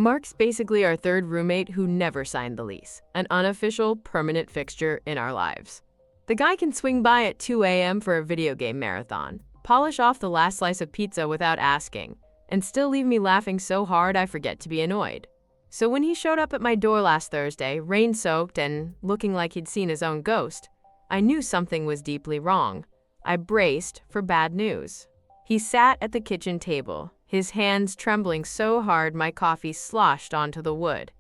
Mark's basically our third roommate who never signed the lease, an unofficial, permanent fixture in our lives. The guy can swing by at 2 a.m. for a video game marathon, polish off the last slice of pizza without asking, and still leave me laughing so hard I forget to be annoyed. So when he showed up at my door last Thursday, rain-soaked and looking like he'd seen his own ghost, I knew something was deeply wrong. I braced for bad news. He sat at the kitchen table, his hands trembling so hard my coffee sloshed onto the wood.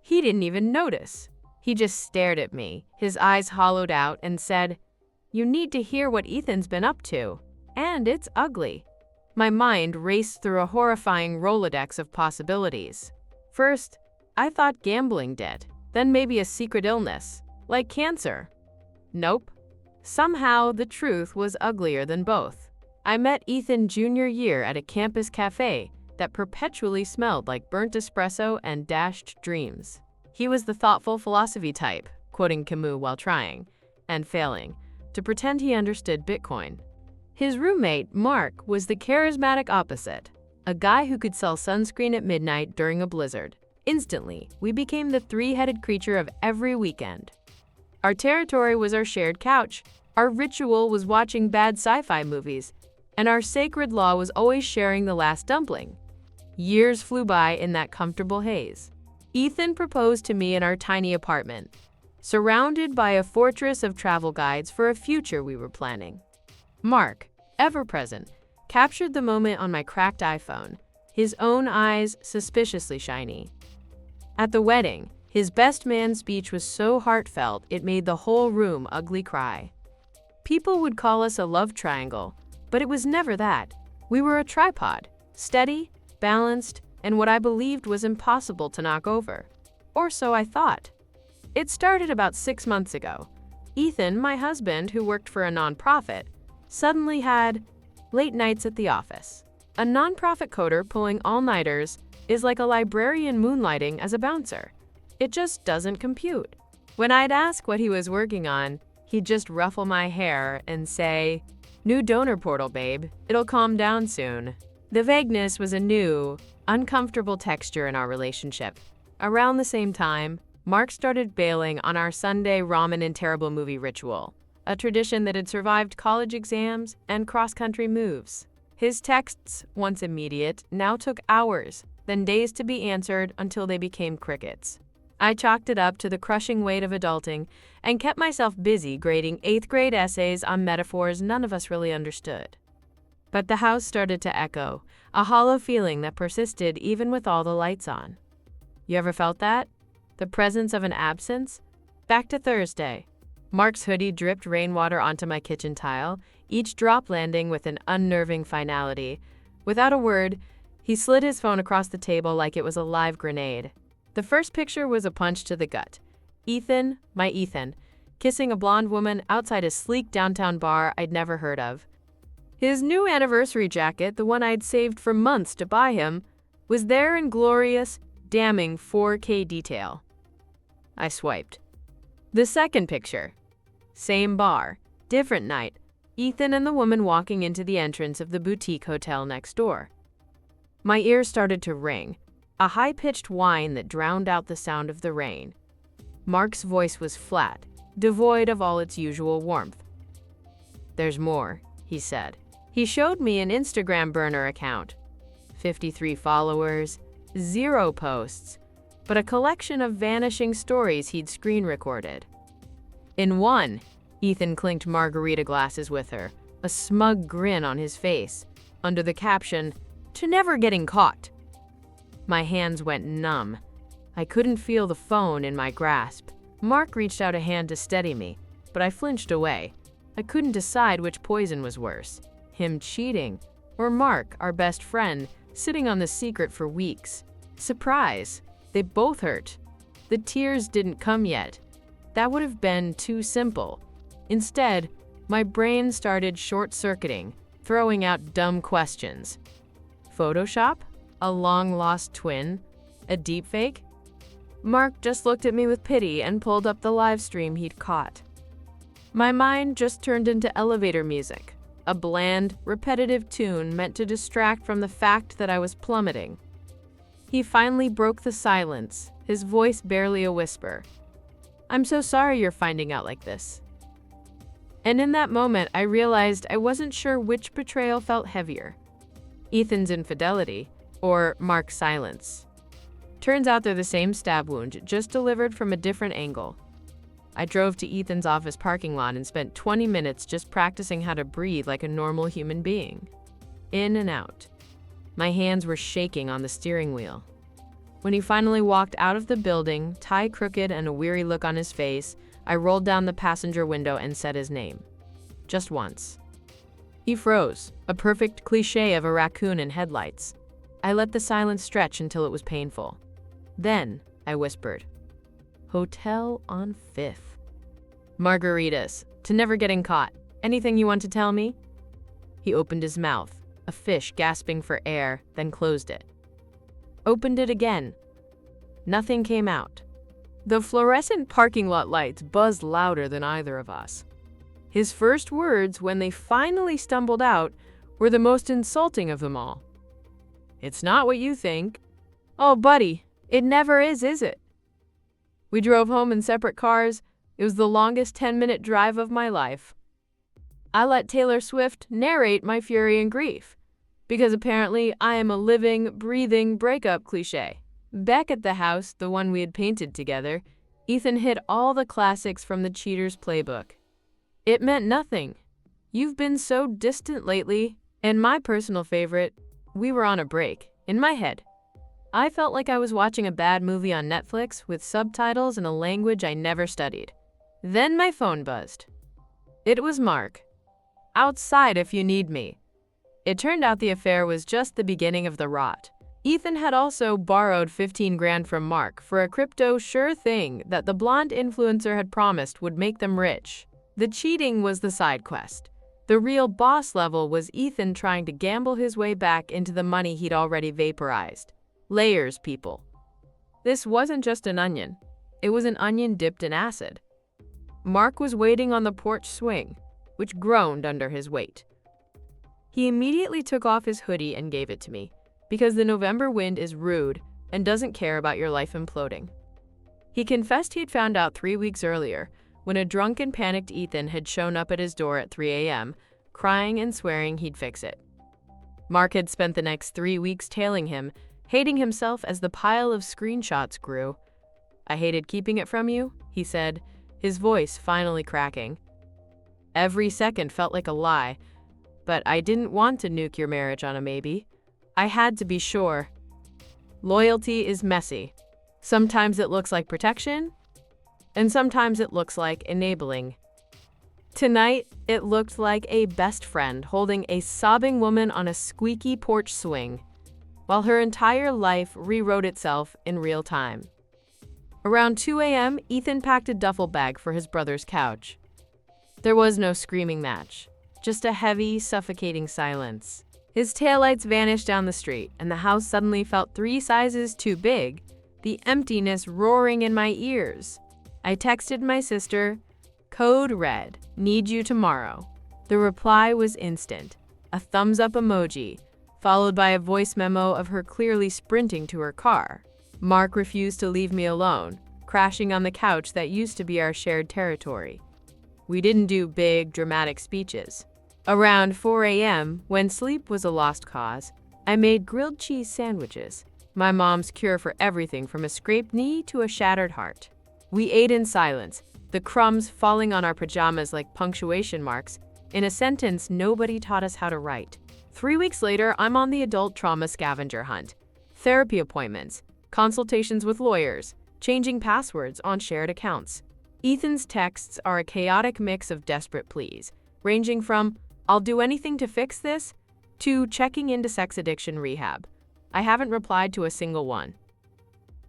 He didn't even notice. He just stared at me, his eyes hollowed out, and said, "You need to hear what Ethan's been up to. And it's ugly." My mind raced through a horrifying Rolodex of possibilities. First, I thought gambling debt, then maybe a secret illness, like cancer. Nope. Somehow, the truth was uglier than both. I met Ethan junior year at a campus cafe that perpetually smelled like burnt espresso and dashed dreams. He was the thoughtful philosophy type, quoting Camus while trying, and failing, to pretend he understood Bitcoin. His roommate, Mark, was the charismatic opposite, a guy who could sell sunscreen at midnight during a blizzard. Instantly, we became the three-headed creature of every weekend. Our territory was our shared couch, our ritual was watching bad sci-fi movies, and our sacred law was always sharing the last dumpling. Years flew by in that comfortable haze. Ethan proposed to me in our tiny apartment, surrounded by a fortress of travel guides for a future we were planning. Mark, ever present, captured the moment on my cracked iPhone, his own eyes suspiciously shiny. At the wedding, his best man speech was so heartfelt it made the whole room ugly cry. People would call us a love triangle, but it was never that. We were a tripod, steady, balanced, and what I believed was impossible to knock over. Or so I thought. It started about 6 months ago. Ethan, my husband, who worked for a nonprofit, suddenly had late nights at the office. A nonprofit coder pulling all-nighters is like a librarian moonlighting as a bouncer. It just doesn't compute. When I'd ask what he was working on, he'd just ruffle my hair and say, "New donor portal, babe. It'll calm down soon." The vagueness was a new, uncomfortable texture in our relationship. Around the same time, Mark started bailing on our Sunday ramen and terrible movie ritual, a tradition that had survived college exams and cross-country moves. His texts, once immediate, now took hours, then days to be answered until they became crickets. I chalked it up to the crushing weight of adulting and kept myself busy grading 8th grade essays on metaphors none of us really understood. But the house started to echo, a hollow feeling that persisted even with all the lights on. You ever felt that? The presence of an absence? Back to Thursday. Mark's hoodie dripped rainwater onto my kitchen tile, each drop landing with an unnerving finality. Without a word, he slid his phone across the table like it was a live grenade. The first picture was a punch to the gut. Ethan, my Ethan, kissing a blonde woman outside a sleek downtown bar I'd never heard of. His new anniversary jacket, the one I'd saved for months to buy him, was there in glorious, damning 4K detail. I swiped. The second picture. Same bar, different night. Ethan and the woman walking into the entrance of the boutique hotel next door. My ears started to ring, a high-pitched whine that drowned out the sound of the rain. Mark's voice was flat, devoid of all its usual warmth. "There's more," he said. He showed me an Instagram burner account. 53 followers, 0 posts, but a collection of vanishing stories he'd screen recorded. In one, Ethan clinked margarita glasses with her, a smug grin on his face, under the caption, "To never getting caught." My hands went numb. I couldn't feel the phone in my grasp. Mark reached out a hand to steady me, but I flinched away. I couldn't decide which poison was worse, him cheating, or Mark, our best friend, sitting on the secret for weeks. Surprise! They both hurt. The tears didn't come yet. That would have been too simple. Instead, my brain started short-circuiting, throwing out dumb questions. Photoshop? A long-lost twin? A deepfake? Mark just looked at me with pity and pulled up the live stream he'd caught. My mind just turned into elevator music, a bland, repetitive tune meant to distract from the fact that I was plummeting. He finally broke the silence, his voice barely a whisper. "I'm so sorry you're finding out like this." And in that moment, I realized I wasn't sure which betrayal felt heavier, Ethan's infidelity or Mark's silence. Turns out they're the same stab wound, just delivered from a different angle. I drove to Ethan's office parking lot and spent 20 minutes just practicing how to breathe like a normal human being. In and out. My hands were shaking on the steering wheel. When he finally walked out of the building, tie crooked and a weary look on his face, I rolled down the passenger window and said his name. Just once. He froze, a perfect cliché of a raccoon in headlights. I let the silence stretch until it was painful. Then, I whispered, "Hotel on 5th. Margaritas, to never getting caught. Anything you want to tell me?" He opened his mouth, a fish gasping for air, then closed it. Opened it again. Nothing came out. The fluorescent parking lot lights buzzed louder than either of us. His first words, when they finally stumbled out, were the most insulting of them all. "It's not what you think." "Oh, buddy, it never is it?" We drove home in separate cars. It was the longest 10-minute drive of my life. I let Taylor Swift narrate my fury and grief, because apparently I am a living, breathing breakup cliché. Back at the house, the one we had painted together, Ethan hit all the classics from the cheater's playbook. "It meant nothing. You've been so distant lately." And my personal favorite, "We were on a break." In my head, I felt like I was watching a bad movie on Netflix with subtitles in a language I never studied. Then my phone buzzed. It was Mark. "Outside if you need me." It turned out the affair was just the beginning of the rot. Ethan had also borrowed 15 grand from Mark for a crypto sure thing that the blonde influencer had promised would make them rich. The cheating was the side quest. The real boss level was Ethan trying to gamble his way back into the money he'd already vaporized. Layers, people. This wasn't just an onion. It was an onion dipped in acid. Mark was waiting on the porch swing, which groaned under his weight. He immediately took off his hoodie and gave it to me, because the November wind is rude and doesn't care about your life imploding. He confessed he'd found out 3 weeks earlier, when a drunk and panicked Ethan had shown up at his door at 3 a.m., crying and swearing he'd fix it. Mark had spent the next 3 weeks tailing him, hating himself as the pile of screenshots grew. "I hated keeping it from you," he said, his voice finally cracking. "Every second felt like a lie, but I didn't want to nuke your marriage on a maybe. I had to be sure. Loyalty is messy. Sometimes it looks like protection, and sometimes it looks like enabling. Tonight, it looked like a best friend holding a sobbing woman on a squeaky porch swing, while her entire life rewrote itself in real time." Around 2 a.m., Ethan packed a duffel bag for his brother's couch. There was no screaming match, just a heavy, suffocating silence. His taillights vanished down the street, and the house suddenly felt 3 sizes too big, the emptiness roaring in my ears. I texted my sister, "Code red, need you tomorrow." The reply was instant, a thumbs-up emoji, followed by a voice memo of her clearly sprinting to her car. Mark refused to leave me alone, crashing on the couch that used to be our shared territory. We didn't do big, dramatic speeches. Around 4 a.m., when sleep was a lost cause, I made grilled cheese sandwiches, my mom's cure for everything from a scraped knee to a shattered heart. We ate in silence, the crumbs falling on our pajamas like punctuation marks in a sentence nobody taught us how to write. 3 weeks later, I'm on the adult trauma scavenger hunt. Therapy appointments, consultations with lawyers, changing passwords on shared accounts. Ethan's texts are a chaotic mix of desperate pleas, ranging from, "I'll do anything to fix this," to checking into sex addiction rehab. I haven't replied to a single one.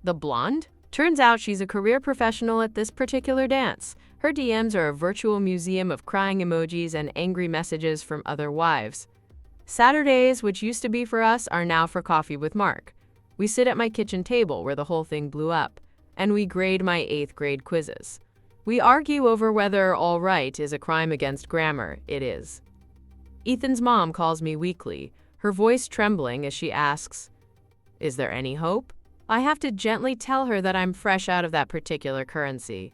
The blonde? Turns out she's a career professional at this particular dance. Her DMs are a virtual museum of crying emojis and angry messages from other wives. Saturdays, which used to be for us, are now for coffee with Mark. We sit at my kitchen table where the whole thing blew up, and we grade my 8th grade quizzes. We argue over whether all right is a crime against grammar. It is. Ethan's mom calls me weekly, her voice trembling as she asks, Is there any hope? I have to gently tell her that I'm fresh out of that particular currency.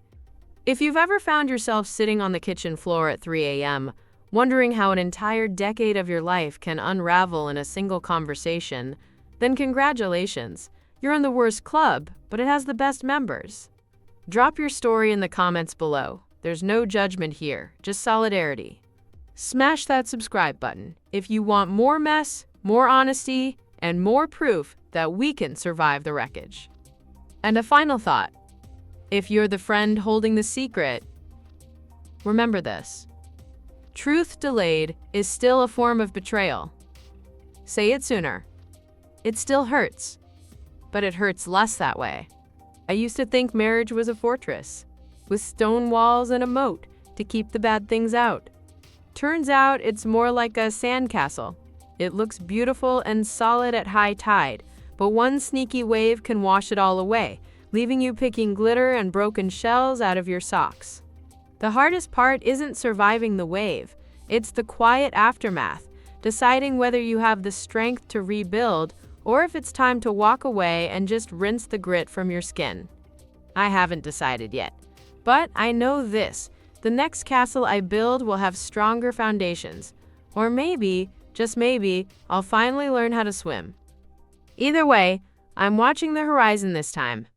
If you've ever found yourself sitting on the kitchen floor at 3 a.m., wondering how an entire decade of your life can unravel in a single conversation, then congratulations. You're in the worst club, but it has the best members. Drop your story in the comments below. There's no judgment here, just solidarity. Smash that subscribe button if you want more mess, more honesty, and more proof that we can survive the wreckage. And a final thought. If you're the friend holding the secret, remember this. Truth delayed is still a form of betrayal. Say it sooner. It still hurts, but it hurts less that way. I used to think marriage was a fortress, with stone walls and a moat to keep the bad things out. Turns out it's more like a sandcastle. It looks beautiful and solid at high tide, but one sneaky wave can wash it all away, leaving you picking glitter and broken shells out of your socks. The hardest part isn't surviving the wave, it's the quiet aftermath, deciding whether you have the strength to rebuild or if it's time to walk away and just rinse the grit from your skin. I haven't decided yet, but I know this. The next castle I build will have stronger foundations. Or maybe, just maybe, I'll finally learn how to swim. Either way, I'm watching the horizon this time,